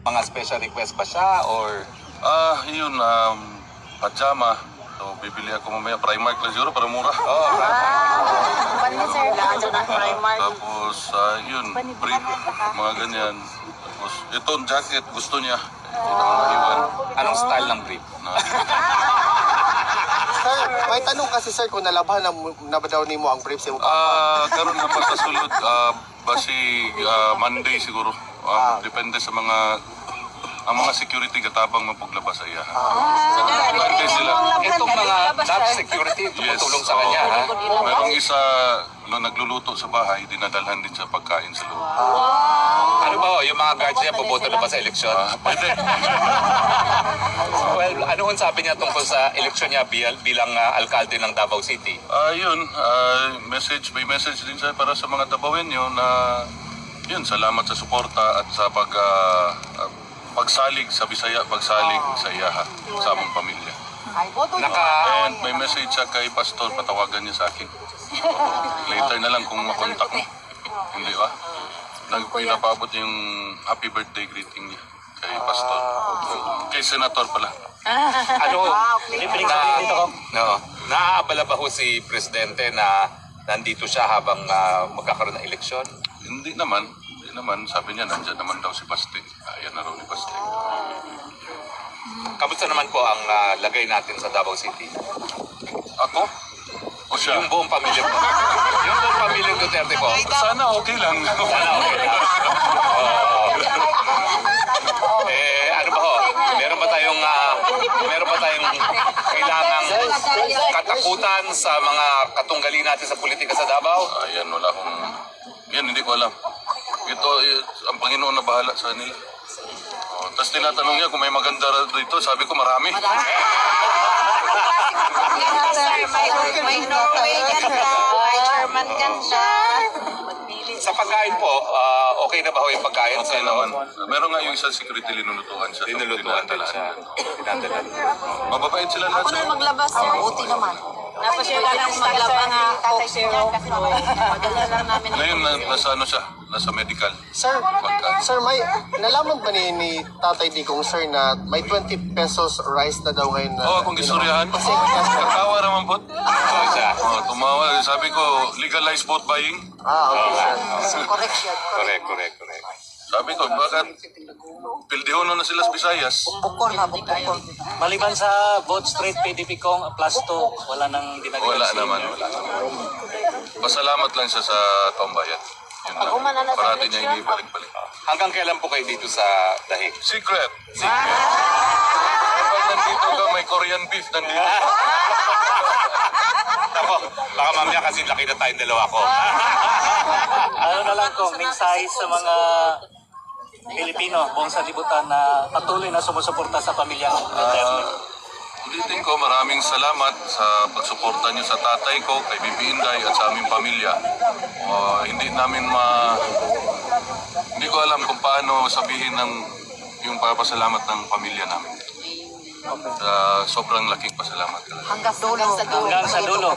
mga special request ba siya or... Yun, pajama. So, bibili ako mamaya Primark lang siguro para mura. Bani sir, lahat ng Primark. Tapos, yun, brief, mga ganyan. Tapos, itong jacket, gusto niya. Hindi naman maiwan. Anong style ng brief? Sir, may tanong kasi sir kung nalabhan na ba daw nimo ang brief sa imo. Karon na pagkasulod, basi Monday siguro. Depende sa ang mga security katabang mapuglabas sa iya. Depende sila. Itong mga top security tumutulong sa kanya, ha? Merong isa nagluluto sa bahay, dinadalhan din sa pagkain sa loob. Ano ba, yung mga guards niya, boboto na ba sa eleksyon? Pwede. Well, ano ang sabi niya tungkol sa eleksyon niya bilang alkalde ng Davao City? Yun, may message din siya para sa mga Dabawenyo na yun, salamat sa suporta at sa pagsalig sa Bisaya, pagsalig sa iyaha, sa among pamilya. And may message siya kay Pastor, patawagan niya sa akin. Later na lang kung makontak mo. Hindi ba? Nagpinapabot yung happy birthday greeting niya kay Pastor. Kay Senator pala. Naaabala ba ho si Presidente na nandito siya habang magkakaroon ng eleksyon? Hindi naman. Sabi niya, nandyan naman daw si Paste. Ayan na raw ni Paste. Kamusta naman po ang lagay natin sa Davao City? Ako? O siya? Yung buong pamilya po. Yung buong pamilya Duterte po. Sana okay lang. Sana okay lang. Ano ba ho? Meron ba tayong kailangang katakutan sa mga katunggali natin sa politika sa Davao? Ayan, wala akong... Yan, hindi ko alam. Ito, ang Panginoon na bahala sa nila. Tapos tinatanong niya kung may maganda dito. Sabi ko, marami. May Norwegian ka, may German ka siya. Sa pagkain po, okay na ba ho yung pagkain? Okay naman. Meron nga yung isang security linulutuhan siya. Linulutuhan din siya. Dinadala. Mababait sila lahat. Ako na maglabas sir. Buti naman. Tapos yung lang maglaba nga Coke Zero. Madala lang namin. Ngayon, nasa siya? Nasa medical. Sir, may nalaman ba ni Tatay Digong sir na may 20 pesos rice na daw ngayon? Kung istoryahan. Katawa naman po. Tumawa. Sabi ko, legalize vote buying. Okay sir. Correct yan. Correct. Sabi ko, bakit pildihono na sila sa Visayas? Bukor na, bukor. Maliban sa vote straight PDP Kong plus 2, wala nang dinagdag. Wala naman. Pasalamat lang siya sa taong bayan. Yun lang. Parati niya hindi balik-balik. Hanggang kailan po kayo dito sa Dahig? Secret. Kapag nandito ka, may Korean beef nandito. Ako, baka mamaya kasi laki na tayong dalawa ko. Ano na lang kong mensahe sa mga Pilipino, buong sanlibutan na patuloy na sumusuporta sa pamilyang Duterte. Ulitin ko, maraming salamat sa pagsuporta niyo sa tatay ko, kay Bibi Inday at sa aming pamilya. Hindi ko alam kung paano sabihin yung papasalamat ng pamilya namin. Sobrang laking pasalamat. Hanggang dulo. Hanggang sa dulo.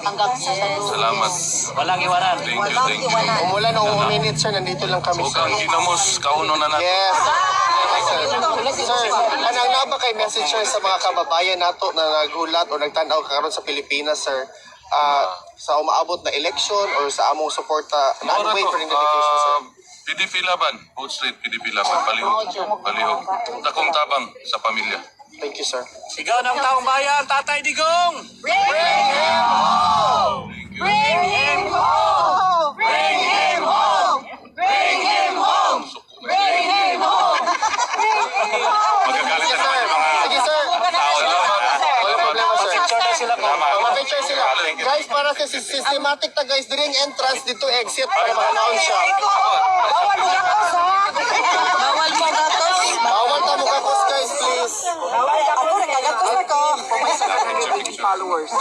Salamat. Walang iwanan. Thank you. Umulan o uminit sir, nandito lang kami Huwag sir. kang ginamos, kauno na natin. Yes. Sir, anong na ba kay message sir sa mga kababayan nato na nagulat o nagtanaw karon sa Pilipinas sir? Sa umaabot na election or sa among suporta na unwavering dedication sir? PDP laban, Vote Street PDP laban, palihog. Takong tabang sa pamilya. Thank you sir. Sigaw ng taong bayan, Tatay Digong! Bring him home! Bring him home! Bring him home! Bring him home! Bring him home! Magagalit na naman yung mga Sige sir. tao na. Wala problema sir. Picture na sila po. Mag-picture sila. Guys, para sa systematic na guys, during entrance dito exit para maka-announce siya. Bawal mo gatos ha! Bawal mo gatos! Bawal ka mukha ko guys, please. Ako nagagatos ako. Followers.